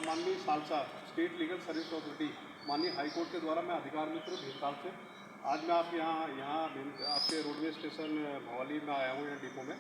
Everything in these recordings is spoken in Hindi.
माननीय salsa state legal service authority माननीय हाईकोर्ट के द्वारा मैं अधिकार मित्र भीमताल से आज मैं आपके यहाँ आपके रोडवे स्टेशन भवाली में आया हूँ यहाँ डिपो में।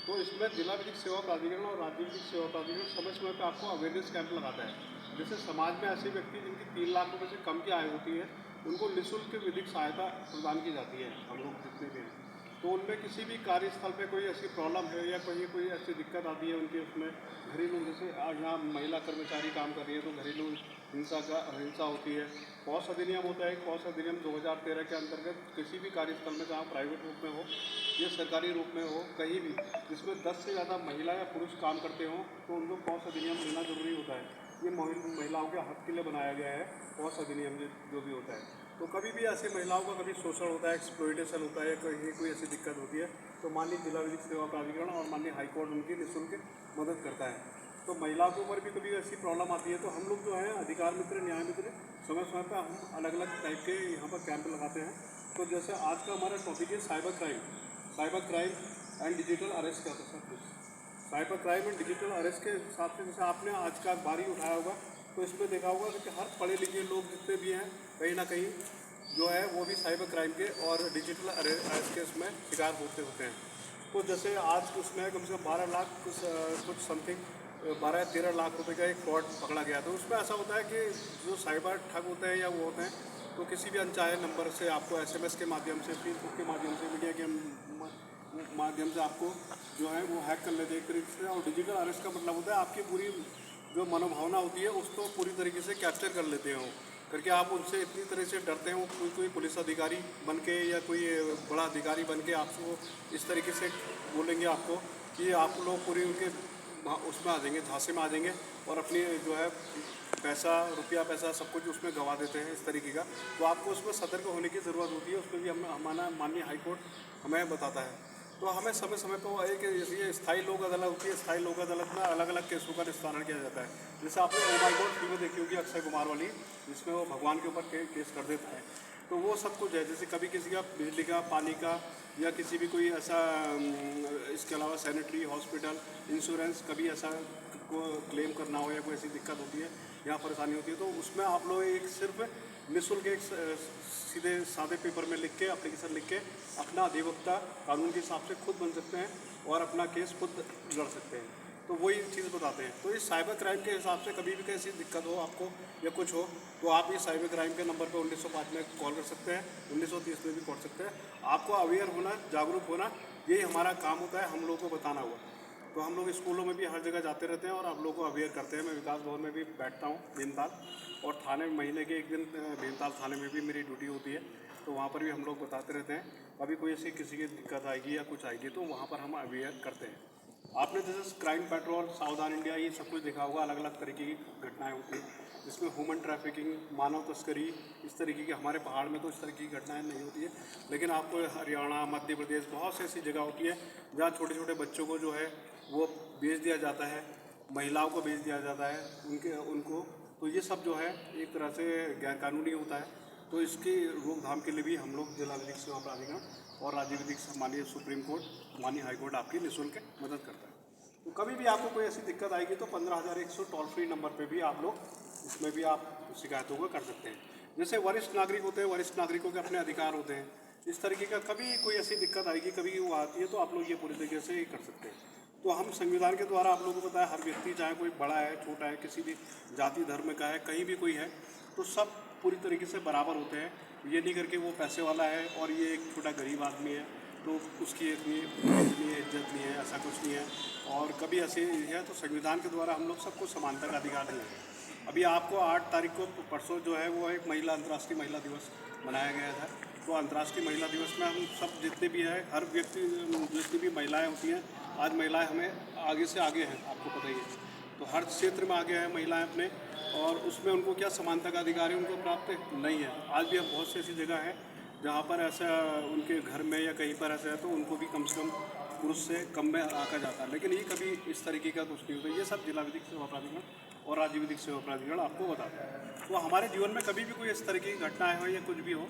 तो इसमें जिला विधिक सेवा प्राधिकरण और राज्य विधिक सेवा प्राधिकरण समय समय पर आपको अवेयरनेस कैंप लगाता है। जैसे समाज में ऐसे व्यक्ति जिनकी 3 लाख रुपये से कम की आय होती है उनको निःशुल्क विधिक सहायता प्रदान की जाती है। हम लोग जितने भी हैं तो उनमें किसी भी कार्यस्थल पे कोई ऐसी प्रॉब्लम है या कोई ऐसी दिक्कत आती है उनके उसमें घरेलू, जैसे यहाँ महिला कर्मचारी काम कर रही है तो घरेलू हिंसा होती है। पॉस अधिनियम होता है, पॉस अधिनियम 2013 के अंतर्गत किसी भी कार्यस्थल में जहाँ प्राइवेट रूप में हो या सरकारी रूप में हो कहीं भी जिसमें 10 से ज़्यादा महिला या पुरुष काम करते हों तो उनको पॉस अधिनियम लेना जरूरी होता है। ये महिलाओं के हक के लिए बनाया गया है पॉस अधिनियम जो भी होता है। तो कभी भी ऐसी महिलाओं का कभी शोषण होता है, एक्सप्लॉयटेशन होता है, कहीं कोई ऐसी दिक्कत होती है तो माननीय जिला विधिक सेवा प्राधिकरण और माननीय हाईकोर्ट उनकी निःशुल्क मदद करता है। तो महिलाओं के ऊपर भी कभी ऐसी प्रॉब्लम आती है तो हम लोग जो है अधिकार मित्र, न्याय मित्र समय समय पर हम अलग अलग टाइप के यहाँ पर कैंप लगाते हैं। तो जैसे आज का हमारा टॉपिक है cyber crime and digital arrest का। Cyber crime and digital arrest के हिसाब से जैसे आपने आज का अखबार ही उठाया होगा तो इसमें देखा होगा कि हर पढ़े लिखे लोग जितने भी हैं कहीं ना कहीं जो है वो भी साइबर क्राइम के और डिजिटल अरेस्ट के उसमें शिकार होते हैं। तो जैसे आज उसमें कम से कम 12 लाख कुछ समथिंग 12-13 लाख रुपए का एक फ्रॉड पकड़ा गया। तो उसमें ऐसा होता है कि जो साइबर ठग होते हैं या वो होते हैं तो किसी भी अनचाहे नंबर से आपको SMS के माध्यम से, फेसबुक के माध्यम से, मीडिया के माध्यम से आपको जो है वो हैक कर लेते हैं एक तरीके से। और डिजिटल अरेस्ट का मतलब होता है आपकी पूरी जो मनोभावना होती है उसको पूरी तरीके से कैप्चर कर लेते हो करके आप उनसे इतनी तरह से डरते हो। कोई पुलिस अधिकारी बन के या कोई बड़ा अधिकारी बन के आपको इस तरीके से बोलेंगे आपको कि आप लोग पूरी उनके उसमें आ जाएंगे, झांसे में आ जाएंगे और अपनी जो है पैसा सब कुछ उसमें गंवा देते हैं इस तरीके का। तो आपको उसमें सतर्क होने की ज़रूरत होती है। उसमें भी हमारा माननीय हाईकोर्ट हमें बताता है। तो हमें समय समय पर एक जैसे स्थायी लोक अदालत होती है, स्थायी लोक अदालत में अलग अलग केसों का निस्तारण किया जाता है। जैसे आपने ओ माय गॉड फिल्म देखी होगी अक्षय कुमार वाली, जिसमें वो भगवान के ऊपर केस कर देता है। तो वो सब कुछ है, जैसे कभी किसी का बिजली का, पानी का या किसी भी कोई ऐसा इसके अलावा सैनिटरी, हॉस्पिटल, इंश्योरेंस कभी ऐसा को क्लेम करना हो या कोई ऐसी दिक्कत होती है या परेशानी होती है तो उसमें आप लोग एक सिर्फ निःशुल्क एक सीधे सादे पेपर में लिख के, एप्लीकेशन लिख के अपना अधिवक्ता कानून के हिसाब से खुद बन सकते हैं और अपना केस खुद लड़ सकते हैं। तो वही चीज़ बताते हैं। तो इस साइबर क्राइम के हिसाब से कभी भी कैसी दिक्कत हो आपको या कुछ हो तो आप इस साइबर क्राइम के नंबर पर 1905 में कॉल कर सकते हैं, 1930 में भी कर सकते हैं। आपको अवेयर होना, जागरूक होना, यही हमारा काम होता है, हम लोगों को बताना हुआ। तो हम लोग स्कूलों में भी हर जगह जाते रहते हैं और आप लोगों को अवेयर करते हैं। मैं विकास भवन में भी बैठता हूँ भीमताल, और थाने में महीने के एक दिन भीमताल थाने में भी मेरी ड्यूटी होती है। तो वहाँ पर भी हम लोग बताते रहते हैं। कभी कोई ऐसी किसी की दिक्कत आएगी या कुछ आएगी तो वहाँ पर हम अवेयर करते हैं। आपने जैसे क्राइम पेट्रोल, सावधान इंडिया, ये सब कुछ देखा होगा। अलग अलग तरीके की घटनाएं होती हैं जिसमें ह्यूमन ट्रैफिकिंग, मानव तस्करी, इस तरीके की। हमारे पहाड़ में तो इस तरीके की घटनाएं नहीं होती है, लेकिन आपको हरियाणा, मध्य प्रदेश बहुत सी ऐसी जगह होती है जहाँ छोटे छोटे बच्चों को जो है वो बेच दिया जाता है, महिलाओं को बेच दिया जाता है उनको। तो ये सब जो है एक तरह से गैरकानूनी होता है। तो इसकी रोकथाम के लिए भी हम लोग जिला विधिक सेवा प्राधिकरण और राज्य विधिक माननीय सुप्रीम कोर्ट, माननीय हाईकोर्ट आपकी निःशुल्क मदद करता है। तो कभी भी आपको कोई ऐसी दिक्कत आएगी तो 15,100 टोल फ्री नंबर पे भी आप लोग इसमें भी आप शिकायतों को कर सकते हैं। जैसे वरिष्ठ नागरिक होते हैं, वरिष्ठ नागरिकों के अपने अधिकार होते हैं। इस तरीके का कभी कोई ऐसी दिक्कत आएगी, कभी वो आती है तो आप लोग ये पूरी तरीके से कर सकते हैं। तो हम संविधान के द्वारा आप लोगों को पता है हर व्यक्ति, चाहे कोई बड़ा है, छोटा है, किसी भी जाति धर्म का है, कहीं भी कोई है, तो सब पूरी तरीके से बराबर होते हैं। ये नहीं करके वो पैसे वाला है और ये एक छोटा गरीब आदमी है तो उसकी इतनी इज्जत नहीं है, ऐसा कुछ नहीं है। और कभी ऐसे है तो संविधान के द्वारा हम लोग सबको समानता का अधिकार देंगे। अभी आपको 8 तारीख को परसों जो है वो एक अंतर्राष्ट्रीय महिला दिवस मनाया गया था। तो अंतर्राष्ट्रीय महिला दिवस में हम सब जितने भी हैं, हर व्यक्ति, जितनी भी महिलाएं होती हैं, आज महिलाएं हमें आगे से आगे हैं, आपको पता ही है। तो हर क्षेत्र में आगे हैं महिलाएं अपने, और उसमें उनको क्या समानता का अधिकार है उनको प्राप्त नहीं है। आज भी अब बहुत सी ऐसी जगह है जहाँ पर ऐसा उनके घर में या कहीं पर ऐसा है तो उनको भी कम से कम पुरुष से कम में आका जाता है। लेकिन ये कभी इस तरीके का कुछ नहीं होता। ये सब जिला विधिक सेवा प्राधिकरण और राज्य विधिक सेवा प्राधिकरण आपको बताता है। तो हमारे जीवन में कभी भी कोई इस तरह की घटनाएं हो या कुछ भी हो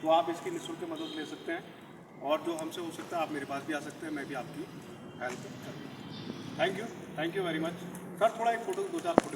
तो आप इसकी निःशुल्क मदद ले सकते हैं, और जो हमसे हो सकता है आप मेरे पास भी आ सकते हैं, मैं भी आपकी हेल्प करूँगा। Thank you very much sir. थोड़ा एक फ़ोटो, 2-4 फोटो